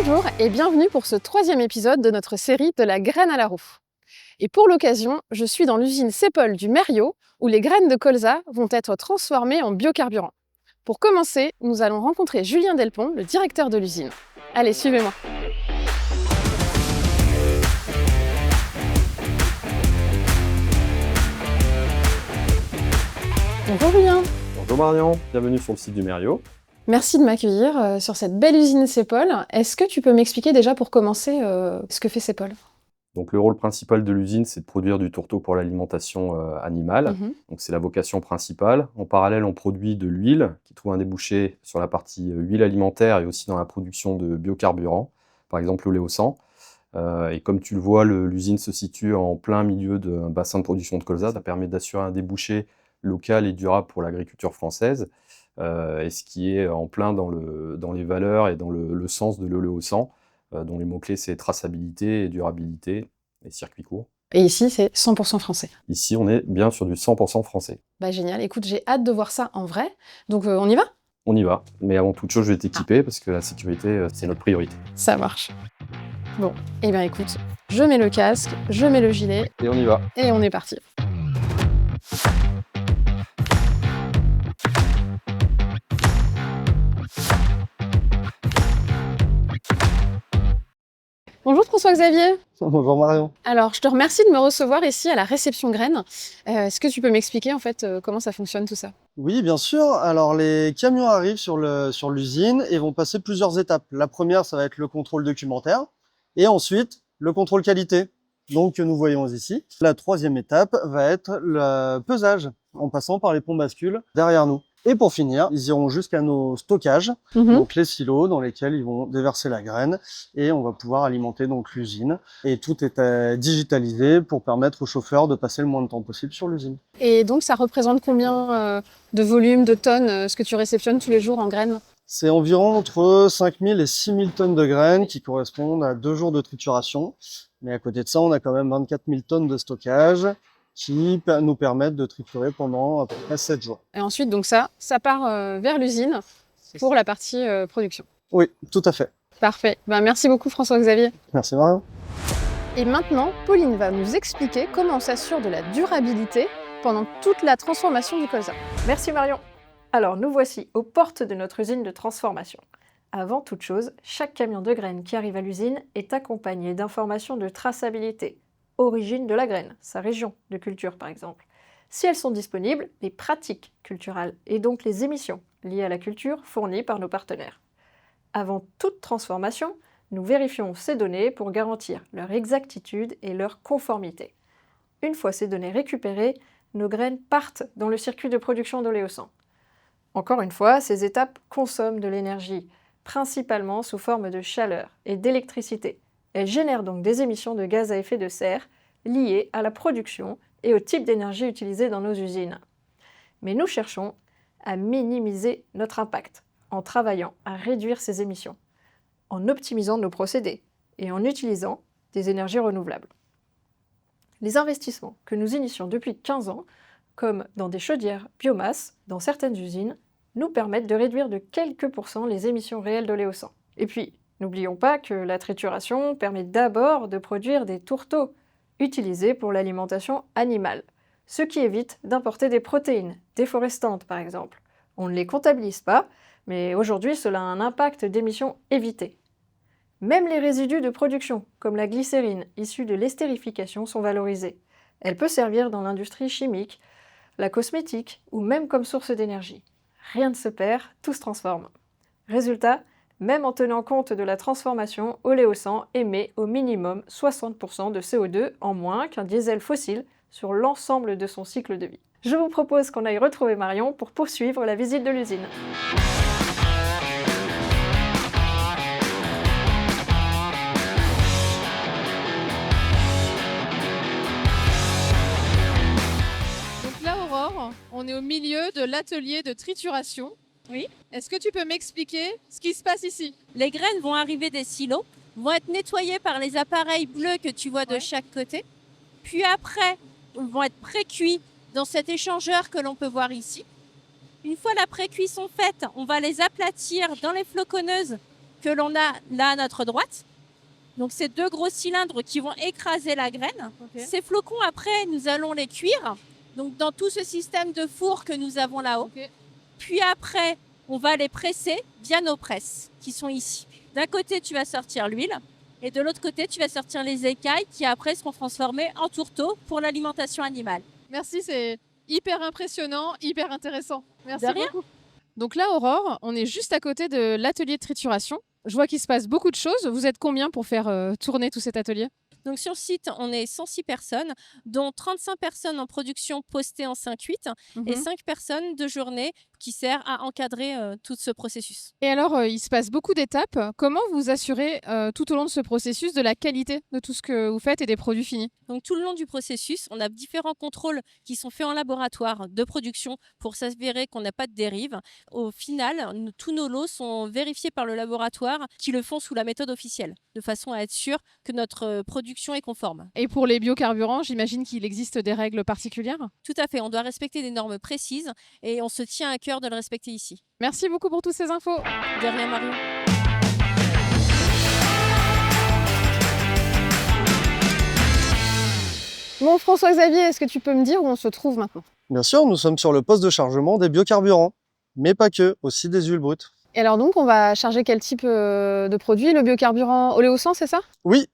Bonjour et bienvenue pour ce 3e épisode de notre série de la graine à la roue. Et pour l'occasion, je suis dans l'usine Cepol du Merriot où les graines de colza vont être transformées en biocarburant. Pour commencer, nous allons rencontrer Julien Delpont, le directeur de l'usine. Allez, suivez-moi. Bonjour Julien. Bonjour Marion, bienvenue sur le site du Merriot. Merci de m'accueillir sur cette belle usine Cepol. Est-ce que tu peux m'expliquer déjà pour commencer ce que fait Cepol ? Donc le rôle principal de l'usine, c'est de produire du tourteau pour l'alimentation animale. Donc c'est la vocation principale. En parallèle, on produit de l'huile qui trouve un débouché sur la partie huile alimentaire et aussi dans la production de biocarburants, par exemple l'oléosan. Et comme tu le vois, l'usine se situe en plein milieu d'un bassin de production de colza. Ça permet d'assurer un débouché local et durable pour l'agriculture française. Et ce qui est en plein dans les valeurs et dans le sens de l'oléosan, dont les mots-clés c'est traçabilité, et durabilité et circuit court. Et ici, c'est 100% français. Ici, on est bien sur du 100% français. Bah génial, écoute, j'ai hâte de voir ça en vrai. Donc on y va ? On y va, mais avant toute chose, je vais t'équiper parce que la sécurité, c'est notre priorité. Ça marche. Bon, et bien écoute, je mets le casque, je mets le gilet. Et on y va. Et on est parti. Bonjour François-Xavier. Bonjour Marion. Alors, je te remercie de me recevoir ici à la réception graines. Est-ce que tu peux m'expliquer en fait comment ça fonctionne tout ça ? Oui, bien sûr. Alors les camions arrivent sur l'usine et vont passer plusieurs étapes. La première, ça va être le contrôle documentaire et ensuite le contrôle qualité, donc que nous voyons ici. La troisième étape va être le pesage en passant par les ponts bascules derrière nous. Et pour finir, ils iront jusqu'à nos stockages, donc les silos dans lesquels ils vont déverser la graine et on va pouvoir alimenter donc l'usine. Et tout est digitalisé pour permettre aux chauffeurs de passer le moins de temps possible sur l'usine. Et donc ça représente combien de volume, de tonnes, ce que tu réceptionnes tous les jours en graines ? C'est environ entre 5000 et 6000 tonnes de graines qui correspondent à 2 jours de trituration. Mais à côté de ça, on a quand même 24 000 tonnes de stockage qui nous permettent de triturer pendant à peu près 7 jours. Et ensuite, donc ça part vers l'usine pour la partie production. Oui, tout à fait. Parfait. Ben, merci beaucoup François-Xavier. Merci Marion. Et maintenant, Pauline va nous expliquer comment on s'assure de la durabilité pendant toute la transformation du colza. Merci Marion. Alors nous voici aux portes de notre usine de transformation. Avant toute chose, chaque camion de graines qui arrive à l'usine est accompagné d'informations de traçabilité. Origine de la graine, sa région de culture par exemple. Si elles sont disponibles, les pratiques culturales et donc les émissions liées à la culture fournies par nos partenaires. Avant toute transformation, nous vérifions ces données pour garantir leur exactitude et leur conformité. Une fois ces données récupérées, nos graines partent dans le circuit de production d'oléosan. Encore une fois, ces étapes consomment de l'énergie, principalement sous forme de chaleur et d'électricité. Elles génèrent donc des émissions de gaz à effet de serre liées à la production et au type d'énergie utilisée dans nos usines. Mais nous cherchons à minimiser notre impact en travaillant à réduire ces émissions, en optimisant nos procédés et en utilisant des énergies renouvelables. Les investissements que nous initions depuis 15 ans, comme dans des chaudières biomasse dans certaines usines, nous permettent de réduire de quelques pourcents les émissions réelles d'oléosan. Et puis, n'oublions pas que la trituration permet d'abord de produire des tourteaux, utilisés pour l'alimentation animale, ce qui évite d'importer des protéines, déforestantes par exemple. On ne les comptabilise pas, mais aujourd'hui cela a un impact d'émissions évitées. Même les résidus de production, comme la glycérine issue de l'estérification, sont valorisés. Elle peut servir dans l'industrie chimique, la cosmétique ou même comme source d'énergie. Rien ne se perd, tout se transforme. Résultat, même en tenant compte de la transformation, Oléosan émet au minimum 60% de CO2 en moins qu'un diesel fossile sur l'ensemble de son cycle de vie. Je vous propose qu'on aille retrouver Marion pour poursuivre la visite de l'usine. Donc là, Aurore, on est au milieu de l'atelier de trituration. Oui. Est-ce que tu peux m'expliquer ce qui se passe ici ? Les graines vont arriver des silos, vont être nettoyées par les appareils bleus que tu vois de chaque côté. Puis après, vont être pré-cuits dans cet échangeur que l'on peut voir ici. Une fois la pré-cuisson faite, on va les aplatir dans les floconneuses que l'on a là à notre droite. Donc, ces 2 gros cylindres qui vont écraser la graine. Okay. Ces flocons, après, nous allons les cuire. Donc, dans tout ce système de four que nous avons là-haut. Okay. Puis après, on va les presser via nos presses qui sont ici. D'un côté, tu vas sortir l'huile et de l'autre côté, tu vas sortir les écailles qui après seront transformées en tourteaux pour l'alimentation animale. Merci, c'est hyper impressionnant, hyper intéressant. Merci de rien. Beaucoup. Donc là, Aurore, on est juste à côté de l'atelier de trituration. Je vois qu'il se passe beaucoup de choses. Vous êtes combien pour faire tourner tout cet atelier ? Donc sur le site, on est 106 personnes, dont 35 personnes en production postée en 5-8 et 5 personnes de journée qui servent à encadrer tout ce processus. Et alors, il se passe beaucoup d'étapes. Comment vous assurez tout au long de ce processus de la qualité de tout ce que vous faites et des produits finis ? Donc tout le long du processus, on a différents contrôles qui sont faits en laboratoire de production pour s'assurer qu'on n'a pas de dérive. Au final, tous nos lots sont vérifiés par le laboratoire qui le font sous la méthode officielle, de façon à être sûr que notre production est conforme. Et pour les biocarburants, j'imagine qu'il existe des règles particulières ? Tout à fait, on doit respecter des normes précises et on se tient à cœur de le respecter ici. Merci beaucoup pour toutes ces infos. De rien, Marion. Bon, François-Xavier, est-ce que tu peux me dire où on se trouve maintenant ? Bien sûr, nous sommes sur le poste de chargement des biocarburants, mais pas que, aussi des huiles brutes. Et alors donc, on va charger quel type de produit ? Le biocarburant oléosan, c'est ça ? Oui,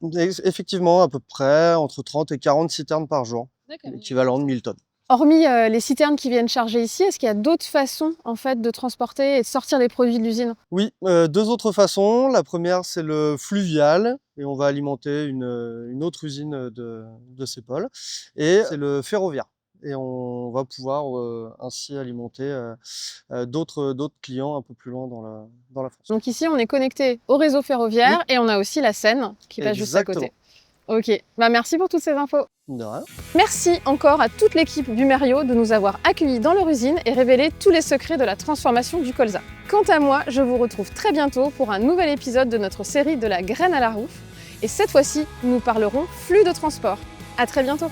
effectivement, à peu près entre 30 et 40 citernes par jour, équivalent de 1000 tonnes. Hormis les citernes qui viennent charger ici, est-ce qu'il y a d'autres façons en fait, de transporter et de sortir les produits de l'usine ? Oui, 2 autres façons. La première, c'est le fluvial, et on va alimenter une autre usine de Saipol. Et c'est le ferroviaire. Et on va pouvoir ainsi alimenter d'autres clients un peu plus loin dans la France. Donc ici, on est connecté au réseau ferroviaire et on a aussi la Seine qui passe juste à côté. Ok, bah merci pour toutes ces infos. De rien. Merci encore à toute l'équipe du Merriot de nous avoir accueillis dans leur usine et révélé tous les secrets de la transformation du colza. Quant à moi, je vous retrouve très bientôt pour un nouvel épisode de notre série de la graine à la roue. Et cette fois-ci, nous parlerons flux de transport. À très bientôt.